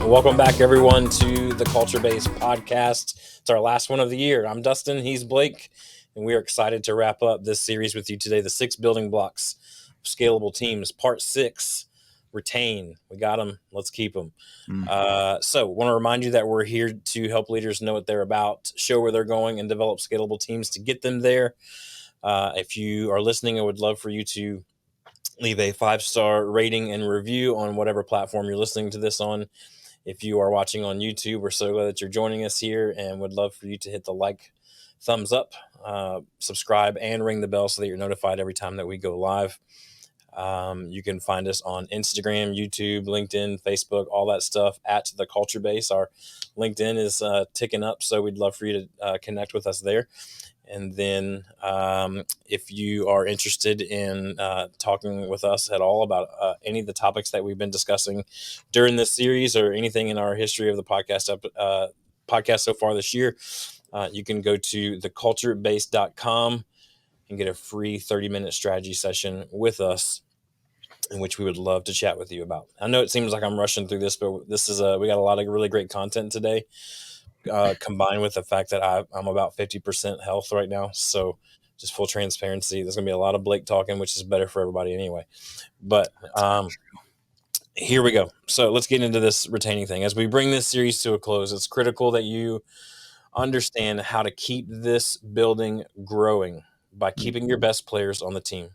Welcome back, everyone, to the Culture Based Podcast. It's our last one of the year. I'm Dustin, he's Blake, and we are excited to wrap up this series with you today. The 6 building blocks of scalable teams, part 6, retain. We got them. Let's keep them. So want to remind you that we're here to help leaders know what they're about, show where they're going, and develop scalable teams to get them there. If you are listening, I would love for you to leave a 5-star rating and review on whatever platform you're listening to this on. If you are watching on YouTube, we're so glad that you're joining us here and would love for you to hit the thumbs up, subscribe, and ring the bell so that you're notified every time that we go live. You can find us on Instagram, YouTube, LinkedIn, Facebook, all that stuff at The Culture Base. Our LinkedIn is ticking up, so we'd love for you to connect with us there. And then if you are interested in talking with us at all about any of the topics that we've been discussing during this series or anything in our history of the podcast so far this year, you can go to theculturebase.com and get a free 30-minute strategy session with us, in which we would love to chat with you about. I know it seems like I'm rushing through this, but this is we got a lot of really great content today. Combined with the fact that I'm about 50% health right now. So just full transparency, there's going to be a lot of Blake talking, which is better for everybody anyway. But here we go. So let's get into this retaining thing. As we bring this series to a close, it's critical that you understand how to keep this building growing by keeping your best players on the team.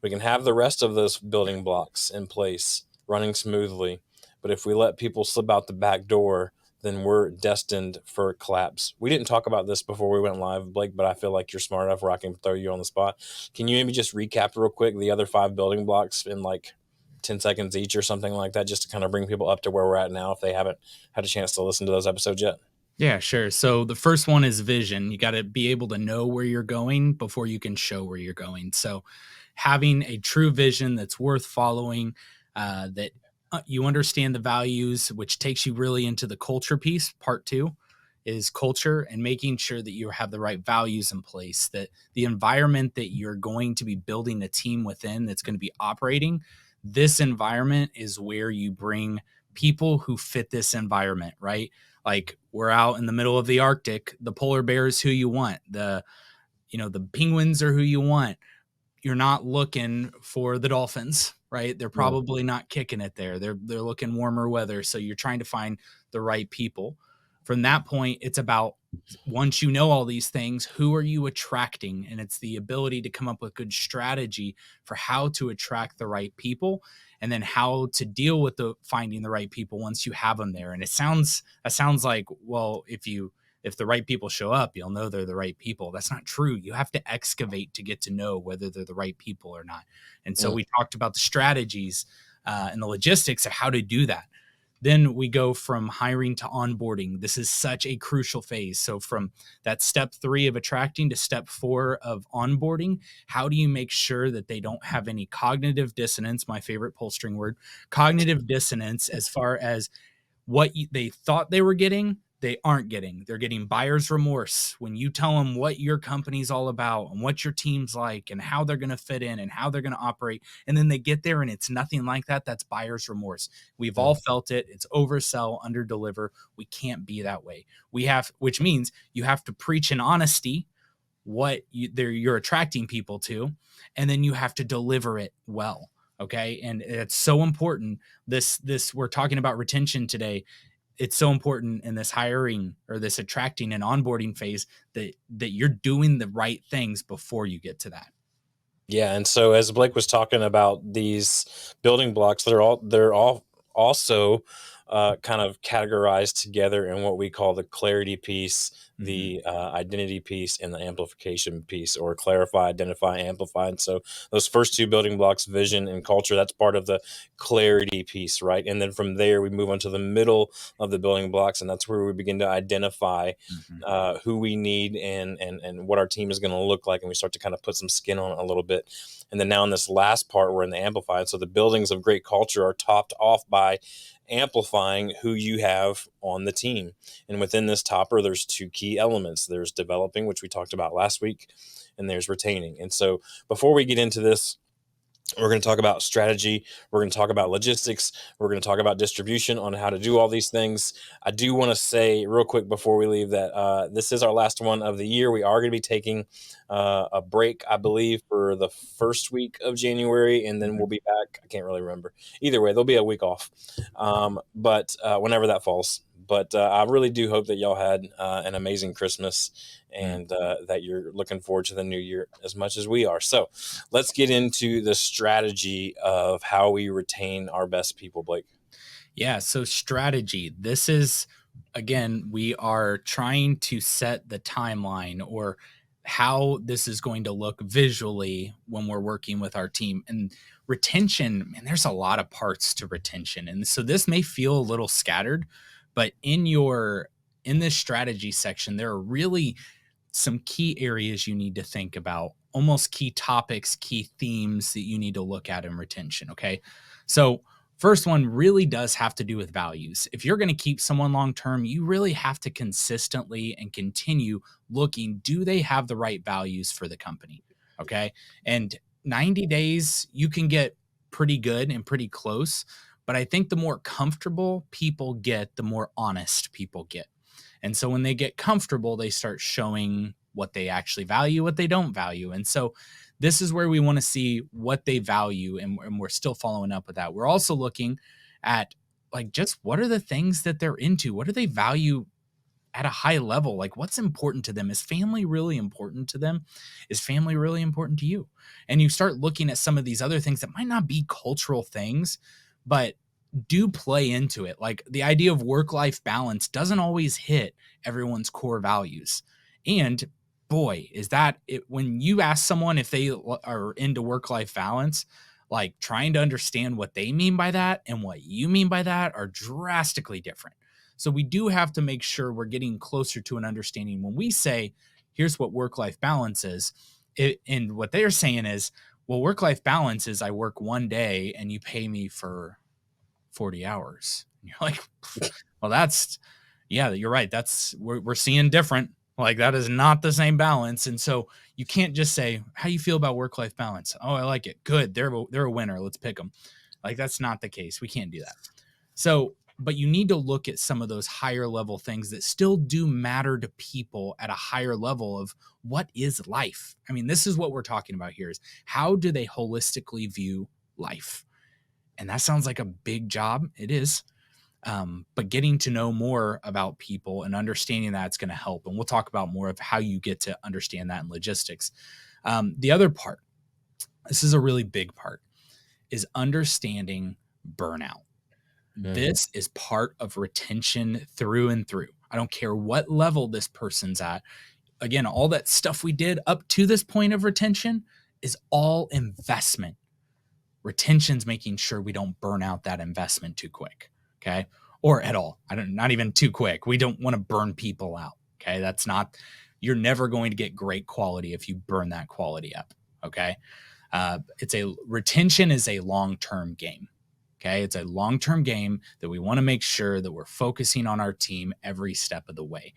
We can have the rest of those building blocks in place, running smoothly. But if we let people slip out the back door, then we're destined for collapse. We didn't talk about this before we went live, Blake, but I feel like you're smart enough where I can throw you on the spot. Can you maybe just recap real quick the other 5 building blocks in like 10 seconds each or something like that, just to kind of bring people up to where we're at now if they haven't had a chance to listen to those episodes yet? Yeah, sure. So the first one is vision. You got to be able to know where you're going before you can show where you're going. So having a true vision that's worth following, that you understand the values, which takes you really into the culture piece. Part 2 is culture and making sure that you have the right values in place, that the environment that you're going to be building a team within that's going to be operating, this environment is where you bring people who fit this environment, right? Like we're out in the middle of the Arctic, the polar bear is who you want. The penguins are who you want. You're not looking for the dolphins, right? They're probably not kicking it there. They're looking warmer weather. So you're trying to find the right people. From that point, it's about, once you know all these things, who are you attracting? And it's the ability to come up with good strategy for how to attract the right people, and then how to deal with finding the right people once you have them there. And it sounds like, well, if the right people show up, you'll know they're the right people. That's not true. You have to excavate to get to know whether they're the right people or not. And so we talked about the strategies and the logistics of how to do that. Then we go from hiring to onboarding. This is such a crucial phase. So from that step 3 of attracting to step 4 of onboarding, how do you make sure that they don't have any cognitive dissonance, my favorite pull string word, cognitive dissonance, as far as what they thought they were getting, they aren't getting. They're getting buyer's remorse when you tell them what your company's all about and what your team's like and how they're going to fit in and how they're going to operate. And then they get there and it's nothing like that. That's buyer's remorse. We've all felt it. It's oversell, underdeliver. We can't be that way. Which means you have to preach in honesty what you're attracting people to, and then you have to deliver it well. Okay. And it's so important. This we're talking about retention today. It's so important in this hiring or this attracting and onboarding phase that you're doing the right things before you get to that. Yeah. And so as Blake was talking about these building blocks, they're all also kind of categorized together in what we call the clarity piece, the identity piece, and the amplification piece, or clarify, identify, amplify. And so those first 2 building blocks, vision and culture, that's part of the clarity piece, right? And then from there, we move on to the middle of the building blocks, and that's where we begin to identify who we need and what our team is going to look like, and we start to kind of put some skin on it a little bit. And then now in this last part, we're in the amplified. So the buildings of great culture are topped off by amplifying who you have on the team. And within this topper, there's 2 key elements. There's developing, which we talked about last week, and there's retaining. And so before we get into this, We're going to talk about strategy. We're going to talk about logistics. We're going to talk about distribution on how to do all these things. I do want to say real quick before we leave that this is our last one of the year. We are going to be taking a break, I believe, for the first week of January, and then we'll be back. I can't really remember. Either way, there'll be a week off, but whenever that falls. But I really do hope that y'all had an amazing Christmas and that you're looking forward to the new year as much as we are. So let's get into the strategy of how we retain our best people, Blake. Yeah. So strategy, this is, again, we are trying to set the timeline or how this is going to look visually when we're working with our team. And retention, man, there's a lot of parts to retention. And so this may feel a little scattered, but in this strategy section, there are really some key areas you need to think about, almost key topics, key themes that you need to look at in retention. Okay. So, first one really does have to do with values. If you're going to keep someone long term, you really have to consistently and continue looking, do they have the right values for the company? Okay. And 90 days, you can get pretty good and pretty close. But I think the more comfortable people get, the more honest people get. And so when they get comfortable, they start showing what they actually value, what they don't value. And so this is where we want to see what they value. And we're still following up with that. We're also looking at like just what are the things that they're into? What do they value at a high level? Like what's important to them? Is family really important to them? Is family really important to you? And you start looking at some of these other things that might not be cultural things, but do play into it. Like the idea of work-life balance doesn't always hit everyone's core values. And boy, is that it when you ask someone if they are into work-life balance, like trying to understand what they mean by that and what you mean by that are drastically different. So we do have to make sure we're getting closer to an understanding when we say, here's what work-life balance is. And what they're saying is, well, work-life balance is I work one day and you pay me for 40 hours. And you're like, well, yeah, you're right. We're seeing different. Like that is not the same balance. And so you can't just say, how do you feel about work-life balance? Oh, I like it. Good. They're a winner. Let's pick them. Like that's not the case. We can't do that. So, but you need to look at some of those higher level things that still do matter to people at a higher level of what is life. I mean, this is what we're talking about here is how do they holistically view life? And that sounds like a big job. It is. But getting to know more about people and understanding that's going to help. And we'll talk about more of how you get to understand that in logistics. The other part, this is a really big part, is understanding burnout. This is part of retention through and through. I don't care what level this person's at. Again, all that stuff we did up to this point of retention is all investment. Retention's making sure we don't burn out that investment too quick. Okay. Or at all. Not even too quick. We don't want to burn people out. Okay. You're never going to get great quality if you burn that quality up. Okay. Retention is a long-term game. Okay. It's a long-term game that we want to make sure that we're focusing on our team every step of the way.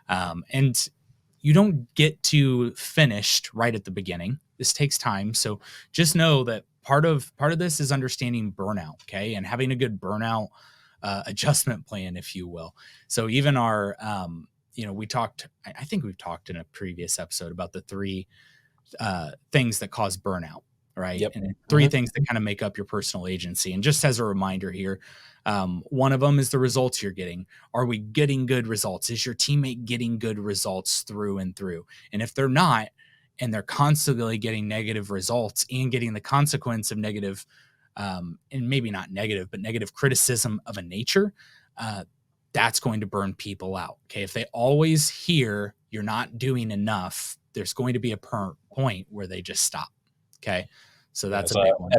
And you don't get to finished right at the beginning. This takes time. So just know that part of this is understanding burnout. Okay. And having a good burnout adjustment plan, if you will. So even our, I think we've talked in a previous episode about the three things that cause burnout, right? Yep. And three things that kind of make up your personal agency. And just as a reminder here, one of them is the results you're getting. Are we getting good results? Is your teammate getting good results through and through? And if they're not, and they're constantly getting negative results and getting the consequence of negative, and maybe not negative, but negative criticism of a nature, that's going to burn people out. Okay. If they always hear you're not doing enough, there's going to be a point where they just stop. Okay. So that's a big one.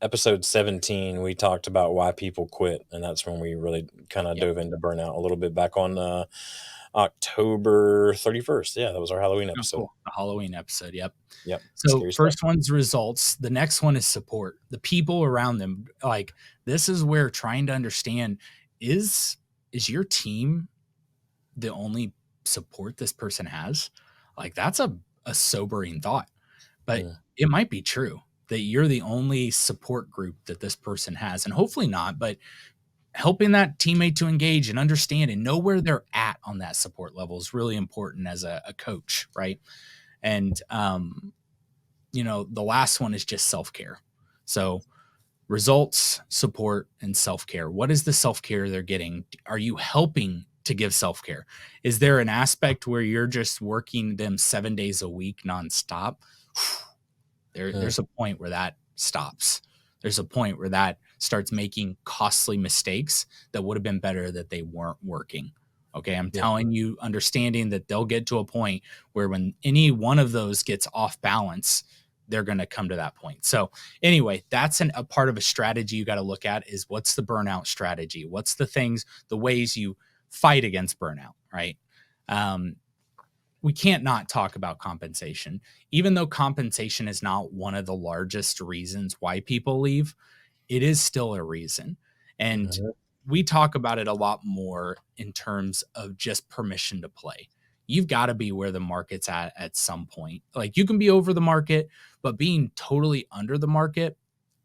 Episode 17, we talked about why people quit. And that's when we really kind of dove into burnout a little bit back on October 31st. Yeah, that was our Halloween episode. Cool. The Halloween episode. Yep. Yep. So first one's results. The next one is support. The people around them. Like this is where trying to understand is your team the only support this person has? Like that's a sobering thought, but it might be true that you're the only support group that this person has, and hopefully not, but helping that teammate to engage and understand and know where they're at on that support level is really important as a coach, right? And the last one is just self-care. So results, support, and self-care. What is the self-care they're getting? Are you helping to give self-care? Is there an aspect where you're just working them 7 days a week nonstop? There's a point where that stops. There's a point where that starts making costly mistakes that would have been better that they weren't working. Okay, I'm telling you, understanding that they'll get to a point where when any one of those gets off balance, they're going to come to that point. So anyway, that's a part of a strategy you got to look at is what's the burnout strategy? What's the ways you fight against burnout, right? We can't not talk about compensation. Even though compensation is not one of the largest reasons why people leave, it is still a reason. And we talk about it a lot more in terms of just permission to play. You've got to be where the market's at some point. Like you can be over the market, but being totally under the market,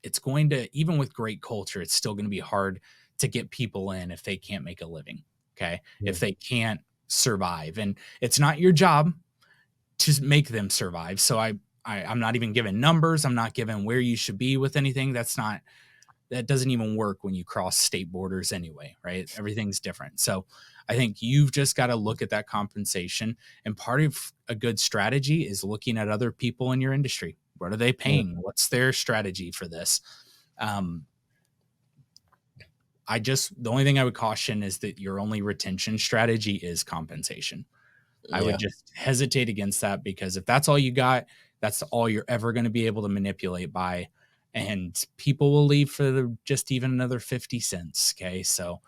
it's going to, even with great culture, it's still going to be hard to get people in if they can't make a living. Okay. If they can't survive, and it's not your job to make them survive. So I'm not even giving numbers. I'm not giving where you should be with anything. That doesn't even work when you cross state borders anyway, right? Everything's different. So I think you've just got to look at that compensation. And part of a good strategy is looking at other people in your industry. What are they paying? What's their strategy for this? The only thing I would caution is that your only retention strategy is compensation. I would just hesitate against that, because if that's all you got, that's all you're ever going to be able to manipulate by. And people will leave for just even another 50 cents. Okay. So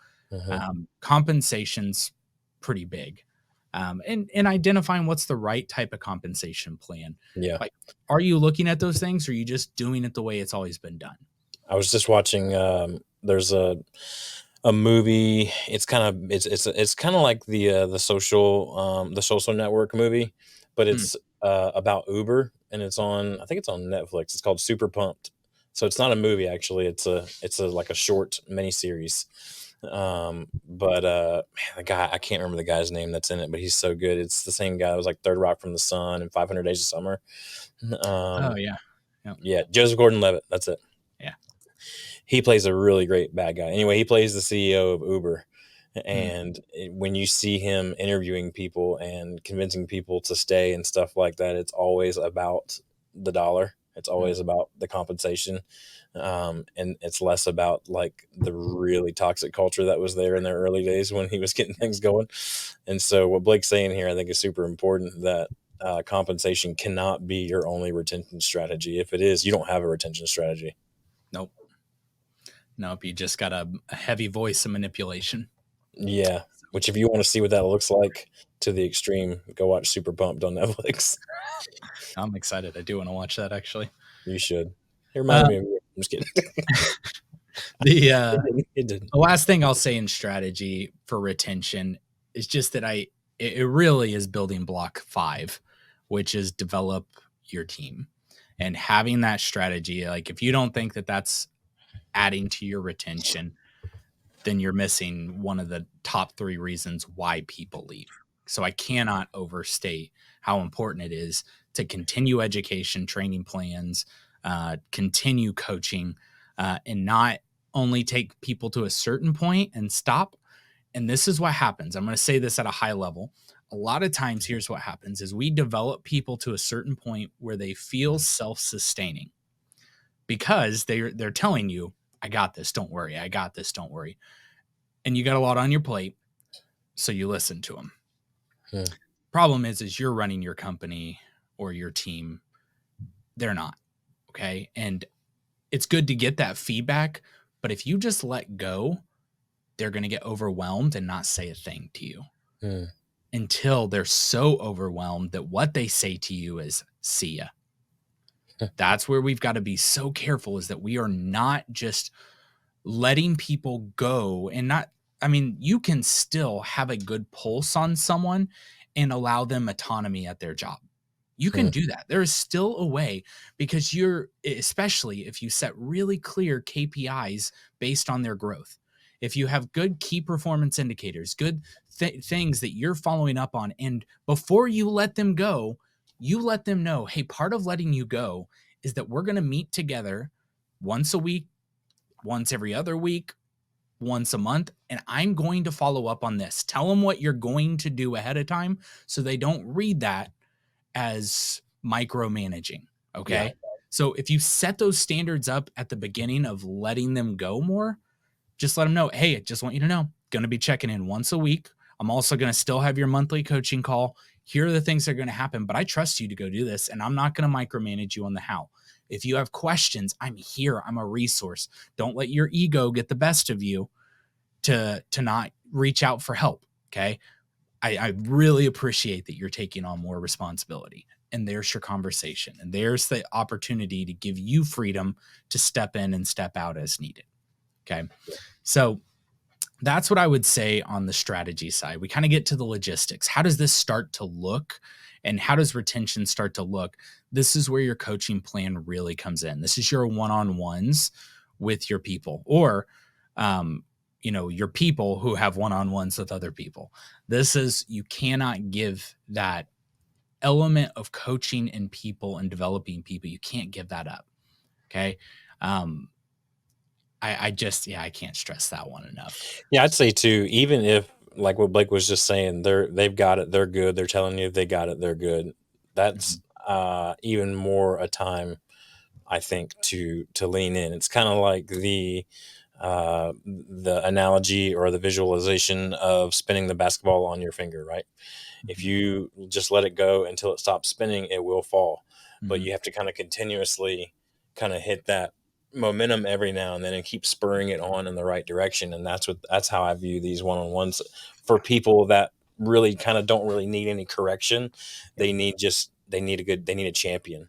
compensation's pretty big. And identifying what's the right type of compensation plan. Yeah. Like, are you looking at those things, or are you just doing it the way it's always been done? I was just watching. There's a movie. It's kind of like the social network movie, but it's about Uber, and I think it's on Netflix. It's called Super Pumped. So it's not a movie actually. It's a like a short miniseries. But man, the guy, I can't remember the guy's name that's in it, but he's so good. It's the same guy that was like Third Rock from the Sun and 500 Days of Summer. Oh yeah. Yeah, Joseph Gordon-Levitt. That's it. Yeah. He plays a really great bad guy. Anyway, he plays the CEO of Uber. And when you see him interviewing people and convincing people to stay and stuff like that, it's always about the dollar. It's always about the compensation. And it's less about like the really toxic culture that was there in their early days when he was getting things going. And so what Blake's saying here, I think is super important, that compensation cannot be your only retention strategy. If it is, you don't have a retention strategy. Nope. You just got a heavy voice of manipulation. Yeah. Which, if you want to see what that looks like to the extreme, go watch Super Pumped on Netflix. I'm excited. I do want to watch that, actually. You should. It reminded me of you. I'm just kidding. The last thing I'll say in strategy for retention is just that it really is building block 5, which is develop your team. And having that strategy, like if you don't think that that's adding to your retention, then you're missing one of the top 3 reasons why people leave. So I cannot overstate how important it is to continue education, training plans, continue coaching, and not only take people to a certain point and stop. And this is what happens. I'm going to say this at a high level. A lot of times, here's what happens is we develop people to a certain point where they feel self-sustaining, because they're telling you, I got this, don't worry. I got this, don't worry. And you got a lot on your plate, so you listen to them. Problem is you're running your company or your team. They're not. Okay. And it's good to get that feedback, but if you just let go, they're going to get overwhelmed and not say a thing to you until they're so overwhelmed that what they say to you is, see ya. That's where we've got to be so careful, is that we are not just letting people go you can still have a good pulse on someone and allow them autonomy at their job. You can Mm. do that. There is still a way, because you're, especially if you set really clear KPIs based on their growth. If you have good key performance indicators, good things that you're following up on, and before you let them go, you let them know, hey, part of letting you go is that we're going to meet together once a week, once every other week, once a month, and I'm going to follow up on this. Tell them what you're going to do ahead of time so they don't read that as micromanaging. Yeah. Okay. So if you set those standards up at the beginning of letting them go more, just let them know, hey, I just want you to know, going to be checking in once a week. I'm also going to still have your monthly coaching call. Here are the things that are going to happen, but I trust you to go do this, and I'm not going to micromanage you on the how. If you have questions, I'm here. I'm a resource. Don't let your ego get the best of you to not reach out for help. Okay. I really appreciate that you're taking on more responsibility. And there's your conversation. And there's the opportunity to give you freedom to step in and step out as needed. Okay. So that's what I would say on the strategy side. We kind of get to the logistics. How does this start to look? And how does retention start to look? This is where your coaching plan really comes in. This is your one-on-ones with your people, or your people who have one-on-ones with other people. This is, you cannot give that element of coaching and people and developing people. You can't give that up. Okay. I can't stress that one enough. Yeah, I'd say too, even if, like what Blake was just saying, they've got it, they're good, they're telling you they got it, they're good. That's even more a time, I think, to lean in. It's kind of like the analogy or the visualization of spinning the basketball on your finger, right? If you just let it go until it stops spinning, it will fall. But Mm-hmm. you have to kind of continuously kind of hit that momentum every now and then and keep spurring it on in the right direction. And that's how I view these one-on-ones for people that really kind of don't really need any correction. Yep. They need a champion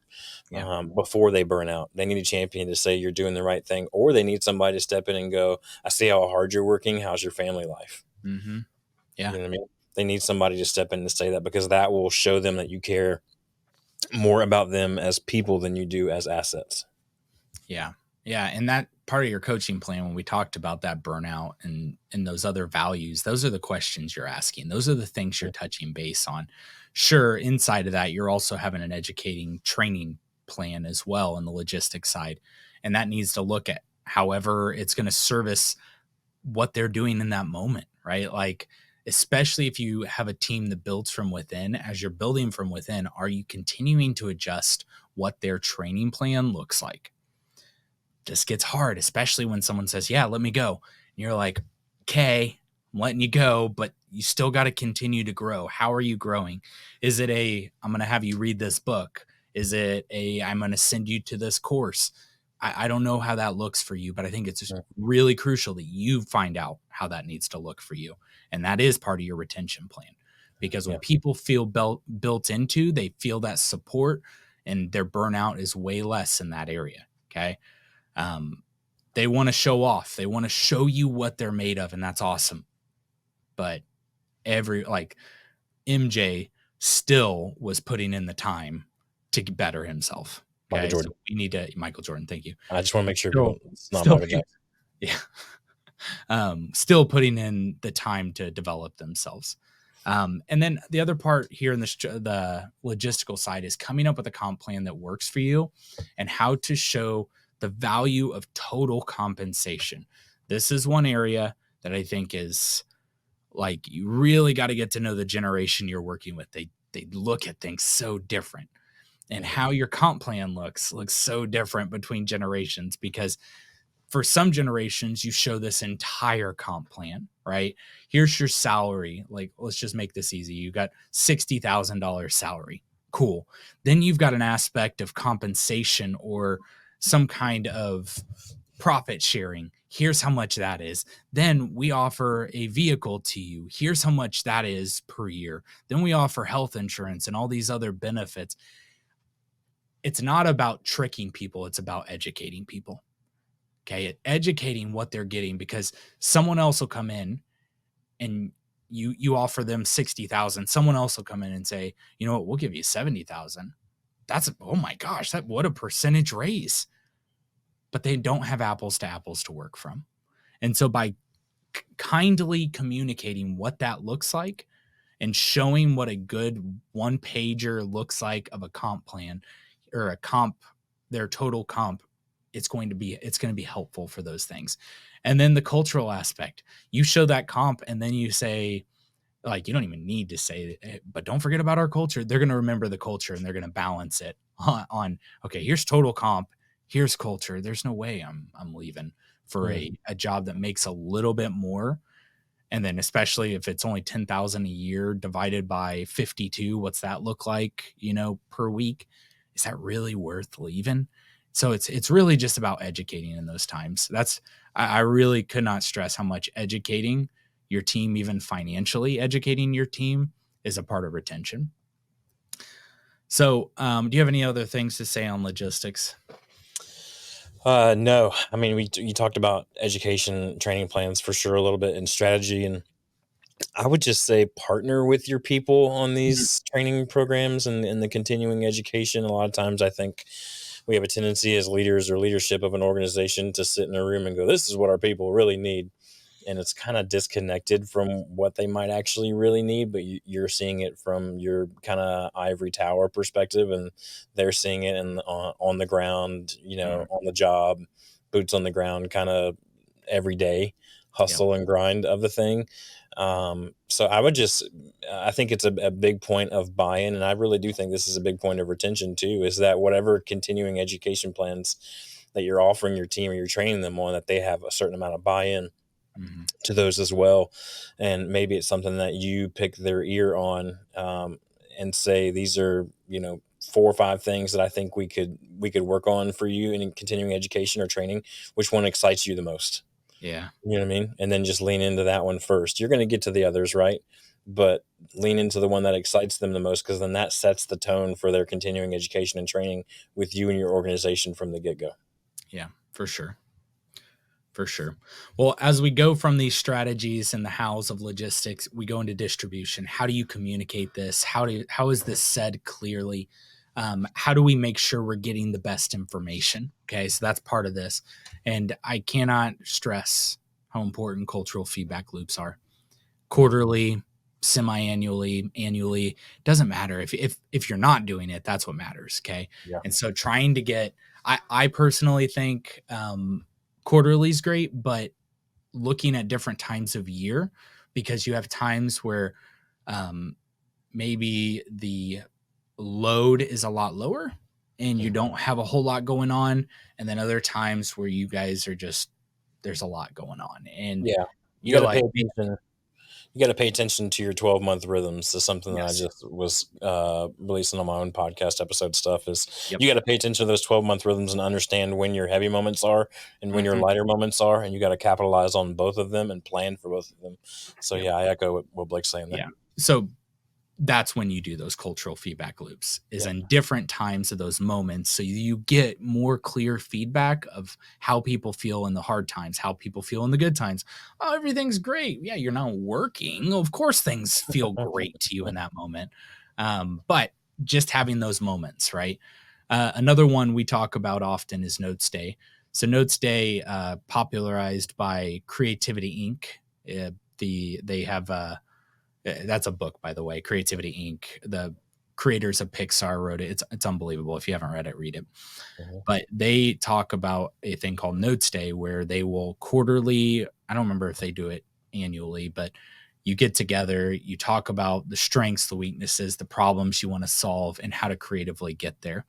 Yeah. before they burn out. They need a champion to say you're doing the right thing, or they need somebody to step in and go, I see how hard you're working. How's your family life? Mm-hmm. Yeah. You know what I mean? They need somebody to step in and say that, because that will show them that you care more about them as people than you do as assets. Yeah. Yeah. And that part of your coaching plan, when we talked about that burnout and those other values, those are the questions you're asking. Those are the things you're touching base on. Sure, inside of that, you're also having an educating training plan as well in the logistics side. And that needs to look at however it's going to service what they're doing in that moment, right? Like, especially if you have a team that builds from within, as you're building from within, are you continuing to adjust what their training plan looks like? This gets hard, especially when someone says, yeah, let me go. And you're like, okay, I'm letting you go, but you still got to continue to grow. How are you growing? Is it I'm going to have you read this book? Is it I'm going to send you to this course? I don't know how that looks for you, but I think it's just really crucial that you find out how that needs to look for you. And that is part of your retention plan, because when people feel built into, they feel that support, and their burnout is way less in that area. Okay. They want to show off. They want to show you what they're made of, and that's awesome. But MJ still was putting in the time to better himself. Michael Okay, so Jordan. we need to Michael Jordan. Thank you. I just want to make sure it's not Still, Michael Jackson. yeah. Still putting in the time to develop themselves. And then the other part here in the logistical side is coming up with a comp plan that works for you, and how to show the value of total compensation. This is one area that I think is, like, you really got to get to know the generation you're working with. They look at things so different, and how your comp plan looks so different between generations, because for some generations, you show this entire comp plan, right? Here's your salary. Like, let's just make this easy. You got $60,000 salary. Cool. Then you've got an aspect of compensation or some kind of profit sharing. Here's how much that is. Then we offer a vehicle to you. Here's how much that is per year. Then we offer health insurance and all these other benefits. It's not about tricking people. It's about educating people. Okay, educating what they're getting, because someone else will come in and you offer them 60,000. Someone else will come in and say, you know what, we'll give you 70,000. oh my gosh, what a percentage raise. But they don't have apples to apples to work from. And so by kindly communicating what that looks like and showing what a good one pager looks like of a comp plan or their total comp, it's going to be helpful for those things. And then the cultural aspect, you show that comp and then you say, like, you don't even need to say it, but don't forget about our culture. They're going to remember the culture and they're going to balance it on, okay, here's total comp, here's culture. There's no way I'm leaving for a job that makes a little bit more. And then especially if it's only 10,000 a year divided by 52, what's that look like, per week? Is that really worth leaving? So it's really just about educating in those times. I really could not stress how much educating your team, even financially educating your team, is a part of retention. So do you have any other things to say on logistics? No, I mean, you talked about education, training plans for sure, a little bit, and strategy. And I would just say partner with your people on these training programs and the continuing education. A lot of times I think we have a tendency as leaders or leadership of an organization to sit in a room and go, this is what our people really need. And it's kind of disconnected from what they might actually really need, but you're seeing it from your kind of ivory tower perspective, and they're seeing it on the ground, on the job, boots on the ground, kind of every day hustle and grind of the thing. So I think it's a big point of buy-in, and I really do think this is a big point of retention too, is that whatever continuing education plans that you're offering your team or you're training them on, that they have a certain amount of buy-in to those as well. And maybe it's something that you pick their ear on, and say, these are, 4 or 5 things that I think we could work on for you in continuing education or training. Which one excites you the most? Yeah. You know what I mean? And then just lean into that one first. You're going to get to the others, right? But lean into the one that excites them the most, because then that sets the tone for their continuing education and training with you and your organization from the get-go. Yeah, for sure. For sure. Well, as we go from these strategies and the hows of logistics, we go into distribution. How do you communicate this? How is this said clearly? How do we make sure we're getting the best information? Okay, so that's part of this. And I cannot stress how important cultural feedback loops are. Quarterly, semi-annually, annually, doesn't matter. If you're not doing it, that's what matters. Okay. Yeah. And so trying to get, I personally think quarterly is great, but looking at different times of year, because you have times where maybe the load is a lot lower and you don't have a whole lot going on. And then other times where you guys are just, there's a lot going on. And Yeah. You you're got to pay like, attention. You got to pay attention to your 12-month rhythms. Is something that I yes. just was releasing on my own podcast episode stuff. Is Yep. You got to pay attention to those 12-month rhythms and understand when your heavy moments are and when your lighter moments are, and you got to capitalize on both of them and plan for both of them. So Yep. yeah, I echo what Blake's saying there. Yeah. So that's when you do those cultural feedback loops, is in different times of those moments. So you get more clear feedback of how people feel in the hard times, how people feel in the good times. Oh, everything's great. Yeah, you're not working. Of course, things feel great to you in that moment. But just having those moments, right? Another one we talk about often is Notes Day. So Notes Day, popularized by Creativity Inc. They have that's a book, by the way, Creativity Inc. The creators of Pixar wrote it. It's unbelievable. If you haven't read it, read it. But they talk about a thing called Notes Day, where they will quarterly, I don't remember if they do it annually, but you get together, you talk about the strengths, the weaknesses, the problems you want to solve, and how to creatively get there.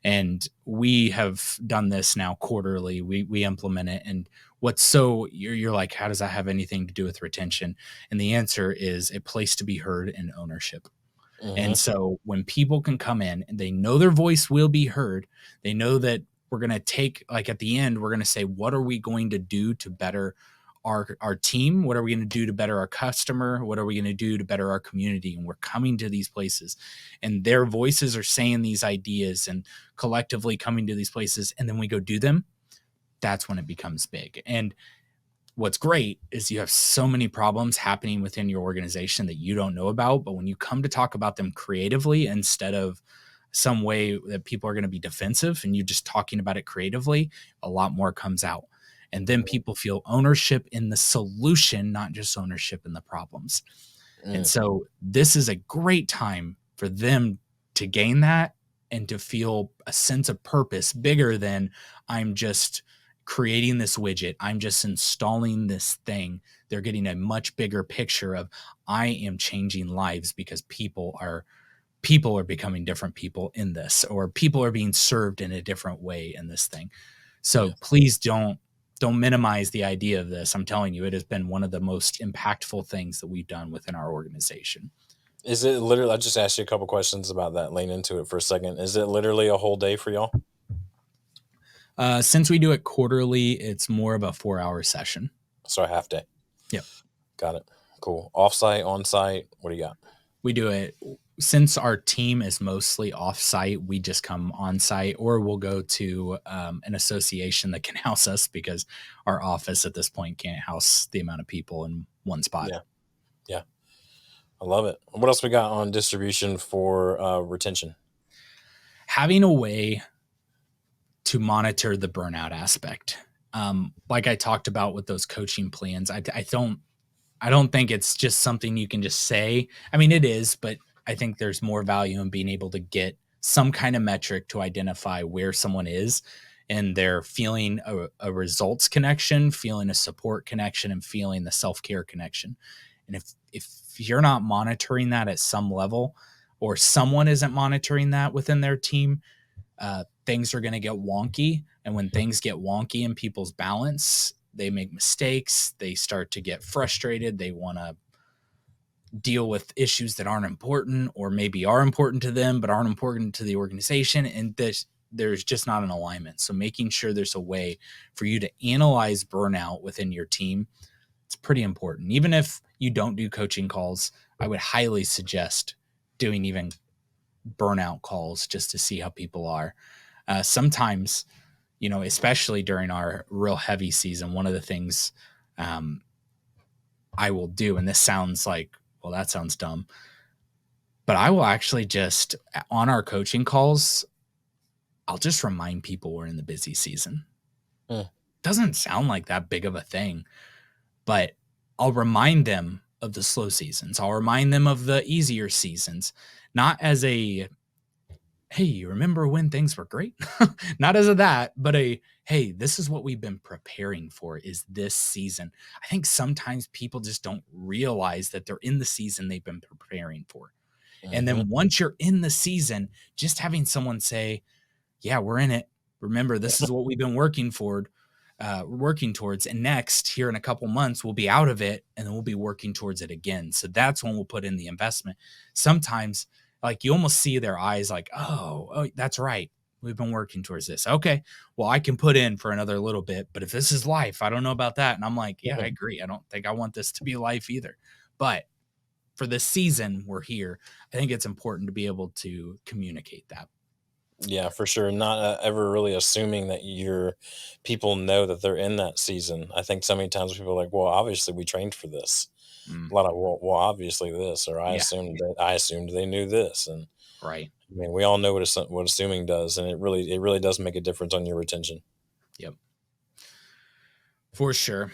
And we have done this now quarterly. We implement it. And you're like, how does that have anything to do with retention? And the answer is a place to be heard and ownership. And so when people can come in and they know their voice will be heard, they know that we're going to take, like at the end, we're going to say, what are we going to do to better our team? What are we going to do to better our customer? What are we going to do to better our community? And we're coming to these places and their voices are saying these ideas and collectively coming to these places. And then we go do them. That's when it becomes big. And what's great is you have so many problems happening within your organization that you don't know about. But when you come to talk about them creatively, instead of some way that people are going to be defensive and you just talking about it creatively, a lot more comes out. And then people feel ownership in the solution, not just ownership in the problems. And so this is a great time for them to gain that and to feel a sense of purpose bigger than I'm just creating this widget. I'm just installing this thing. They're getting a much bigger picture of I am changing lives because people are becoming different people in this, or people are being served in a different way in this thing. So please don't minimize the idea of this. I'm telling you, it has been one of the most impactful things that we've done within our organization. Is it literally? I just asked you a couple questions about that. Lean into it for a second. Is it literally a whole day for y'all? Since we do it quarterly, it's more of a 4-hour session. So a half day. Yep. Got it. Cool. Offsite, on-site. What do you got? We do it since our team is mostly off-site. We just come on-site, or we'll go to an association that can house us because our office at this point can't house the amount of people in one spot. Yeah. I love it. What else we got on distribution for retention? Having a way to monitor the burnout aspect. Like I talked about with those coaching plans, I don't think it's just something you can just say. I mean, it is, but I think there's more value in being able to get some kind of metric to identify where someone is, and they're feeling a results connection, feeling a support connection, and feeling the self-care connection. And if you're not monitoring that at some level, or someone isn't monitoring that within their team, things are going to get wonky. And when things get wonky in people's balance, they make mistakes. They start to get frustrated. They want to deal with issues that aren't important, or maybe are important to them, but aren't important to the organization. And there's just not an alignment. So making sure there's a way for you to analyze burnout within your team, it's pretty important. Even if you don't do coaching calls, I would highly suggest doing even burnout calls just to see how people are. Sometimes, especially during our real heavy season, one of the things I will do, and this sounds like, well, that sounds dumb, but I will actually just, on our coaching calls, I'll just remind people we're in the busy season. Doesn't sound like that big of a thing, but I'll remind them of the slow seasons. I'll remind them of the easier seasons, not as a, hey, you remember when things were great? Not as a that, but hey, this is what we've been preparing for, is this season. I think sometimes people just don't realize that they're in the season they've been preparing for. And then once you're in the season, just having someone say, yeah, we're in it. Remember, this is what we've been working towards. And next, here in a couple months, we'll be out of it, and then we'll be working towards it again. So that's when we'll put in the investment. Sometimes, like, you almost see their eyes like, oh, that's right. We've been working towards this. Okay, well, I can put in for another little bit, but if this is life, I don't know about that. And I'm like, yeah, I agree. I don't think I want this to be life either. But for the season we're here, I think it's important to be able to communicate that. Yeah, for sure. Not ever really assuming that your people know that they're in that season. I think so many times people are like, well, obviously we trained for this. A lot of, well, obviously this, or I assumed they knew this. And Right. I mean, we all know what assuming does, and it really does make a difference on your retention. Yep. For sure.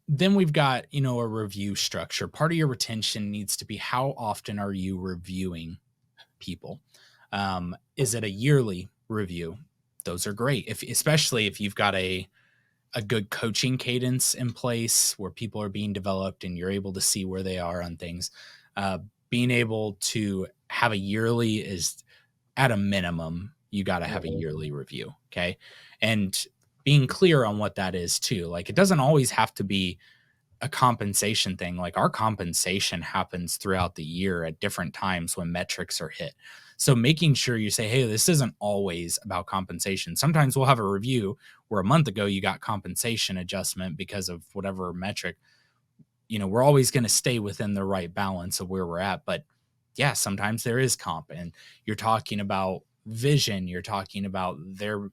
Then we've got, a review structure. Part of your retention needs to be, how often are you reviewing people? Is it a yearly review? Those are great. Especially if you've got a good coaching cadence in place where people are being developed and you're able to see where they are on things. Being able to have a yearly is, at a minimum, you got to have a yearly review. Okay. And being clear on what that is too. Like, it doesn't always have to be a compensation thing. Like, our compensation happens throughout the year at different times when metrics are hit. So making sure you say, hey, this isn't always about compensation. Sometimes we'll have a review where a month ago you got compensation adjustment because of whatever metric. We're always going to stay within the right balance of where we're at. But yeah, sometimes there is comp, and you're talking about vision. You're talking about their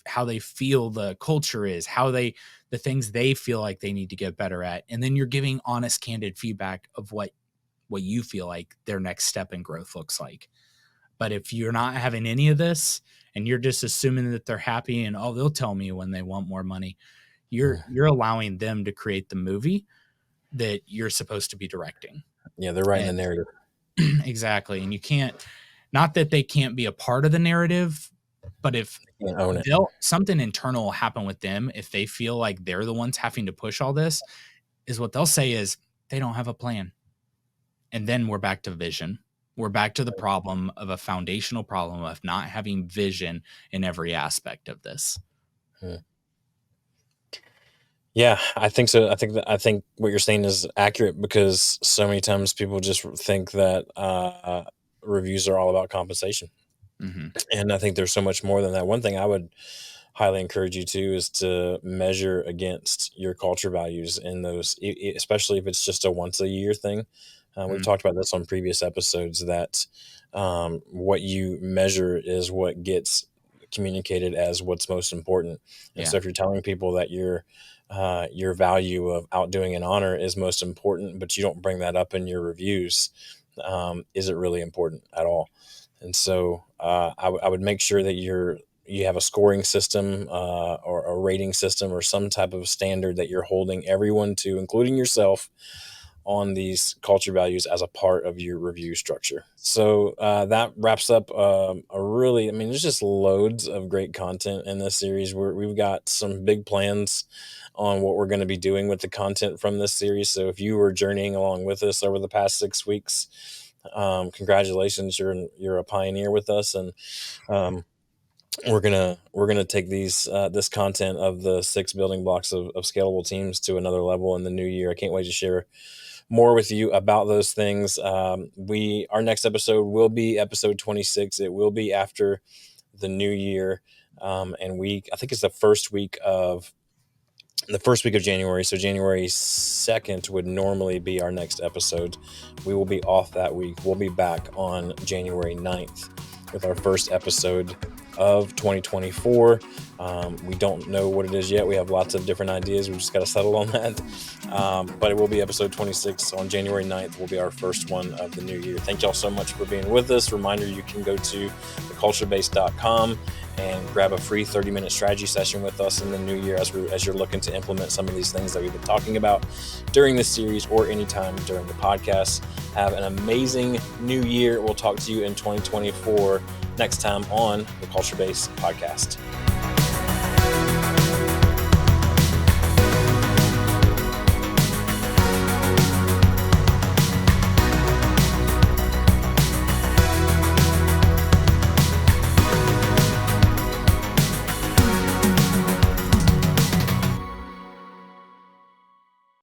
how they feel the culture is, the things they feel like they need to get better at. And then you're giving honest, candid feedback of what you feel like their next step in growth looks like. But if you're not having any of this and you're just assuming that they're happy and, oh, they'll tell me when they want more money, you're allowing them to create the movie that you're supposed to be directing. Yeah, they're writing the And narrative. exactly. And you can't, not that they can't be a part of the narrative, but if You can't own it. something internal will happen with them, if they feel like they're the ones having to push all this, is what they'll say is they don't have a plan. And then we're back to vision. We're back to the problem of a foundational problem of not having vision in every aspect of this. Yeah, I think so. I think what you're saying is accurate, because so many times people just think that reviews are all about compensation. Mm-hmm. And I think there's so much more than that. One thing I would highly encourage you to is to measure against your culture values in those, especially if it's just a once a year thing. We've talked about this on previous episodes, that what you measure is what gets communicated as what's most important. And so if you're telling people that your value of outdoing and honor is most important, but you don't bring that up in your reviews, is it really important at all? And so I would make sure that you have a scoring system or a rating system or some type of standard that you're holding everyone to, including yourself, on these culture values as a part of your review structure. So that wraps up there's just loads of great content in this series. We've got some big plans on what we're going to be doing with the content from this series. So if you were journeying along with us over the past 6 weeks, congratulations, you're a pioneer with us. And we're gonna take this content of the 6 building blocks of scalable teams to another level in the new year. I can't wait to share more with you about those things. Our next episode will be episode 26. It will be after the new year, and I think it's the first week of January. So January 2nd would normally be our next episode. We will be off that week. We'll be back on January 9th with our first episode of 2024. We don't know what it is yet. We have lots of different ideas. We just got to settle on that. But it will be episode 26 on January 9th. Will be our first one of the new year. Thank y'all so much for being with us. Reminder, you can go to theculturebase.com and grab a free 30-minute strategy session with us in the new year as you're looking to implement some of these things that we've been talking about during this series or anytime during the podcast. Have an amazing new year. We'll talk to you in 2024 next time on the Culture Base podcast.